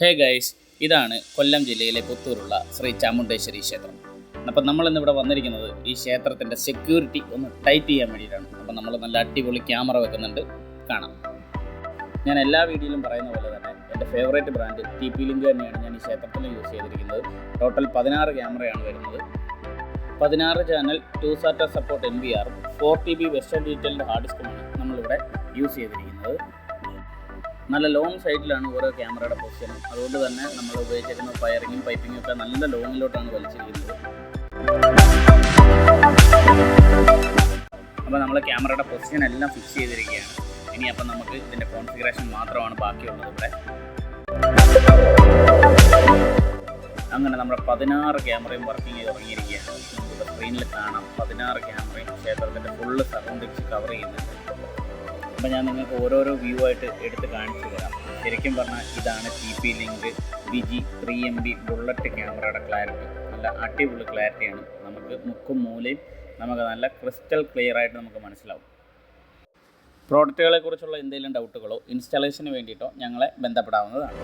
Hey guys, ഇതാണ് കൊല്ലം ജില്ലയിലെ പുത്തൂരുള്ള ശ്രീ ചാമുണ്ടേശ്വരി ക്ഷേത്രം. അപ്പം നമ്മളിന്നിവിടെ വന്നിരിക്കുന്നത് ഈ ക്ഷേത്രത്തിൻ്റെ സെക്യൂരിറ്റി ഒന്ന് ടൈറ്റ് ചെയ്യാൻ വേണ്ടിയിട്ടാണ്. അപ്പം നമ്മൾ നല്ല അടിപൊളി ക്യാമറ വെക്കുന്നുണ്ട്, കാണാം. ഞാൻ എല്ലാ വീഡിയോയിലും പറയുന്ന പോലെ തന്നെ എൻ്റെ ഫേവറേറ്റ് ബ്രാൻഡ് TP Link തന്നെയാണ് ഞാൻ ഈ ക്ഷേത്രത്തിൽ യൂസ് ചെയ്തിരിക്കുന്നത്. ടോട്ടൽ 16 ക്യാമറയാണ് വരുന്നത്. 16 channel 2 SATA support NVR 4 TB western detailed hard ഡിസ്കുമാണ് നമ്മളിവിടെ യൂസ് ചെയ്തിരിക്കുന്നത്. നല്ല ലോങ് സൈഡിലാണ് ഓരോ ക്യാമറയുടെ പൊസിഷൻ. അതുകൊണ്ട് തന്നെ നമ്മൾ ഉപയോഗിച്ചിരുന്ന ഫയറിങ്ങും പൈപ്പിങ്ങും ഒക്കെ നല്ല ലോങ്ങിലോട്ടാണ് വലിച്ചിരിക്കുന്നത്. അപ്പോൾ നമ്മൾ ക്യാമറയുടെ പൊസിഷൻ എല്ലാം ഫിക്സ് ചെയ്തിരിക്കുകയാണ്. ഇനി അപ്പം നമുക്ക് ഇതിൻ്റെ കോൺഫിഗറേഷൻ മാത്രമാണ് ബാക്കിയുള്ളത് ഇവിടെ. അങ്ങനെ നമ്മുടെ 16 ക്യാമറയും വർക്കിംഗ് ചെയ്ത് തുടങ്ങിയിരിക്കുകയാണ്. നമുക്കിപ്പോൾ സ്ക്രീനിൽ കാണാം 16 ക്യാമറയും ക്ഷേത്രത്തിൻ്റെ ഫുള്ള് സറൗണ്ടിങ്സ് കവർ ചെയ്യുന്നുണ്ട്. അപ്പോൾ ഞാൻ നിങ്ങൾക്ക് ഓരോരോ വ്യൂ ആയിട്ട് എടുത്ത് കാണിച്ചു തരാം. ശരിക്കും പറഞ്ഞാൽ ഇതാണ് TP Link Vigi 3MB bullet ക്യാമറയുടെ ക്ലാരിറ്റി. നല്ല അടിപൊളി ക്ലാരിറ്റിയാണ്. നമുക്ക് മുക്കും മൂലയും നമുക്ക് നല്ല ക്രിസ്റ്റൽ ക്ലിയർ ആയിട്ട് നമുക്ക് മനസ്സിലാവും. പ്രോഡക്റ്റുകളെക്കുറിച്ചുള്ള എന്തെങ്കിലും ഡൗട്ടുകളോ ഇൻസ്റ്റാളേഷന് വേണ്ടിയിട്ടോ ഞങ്ങളെ ബന്ധപ്പെടാവുന്നതാണ്.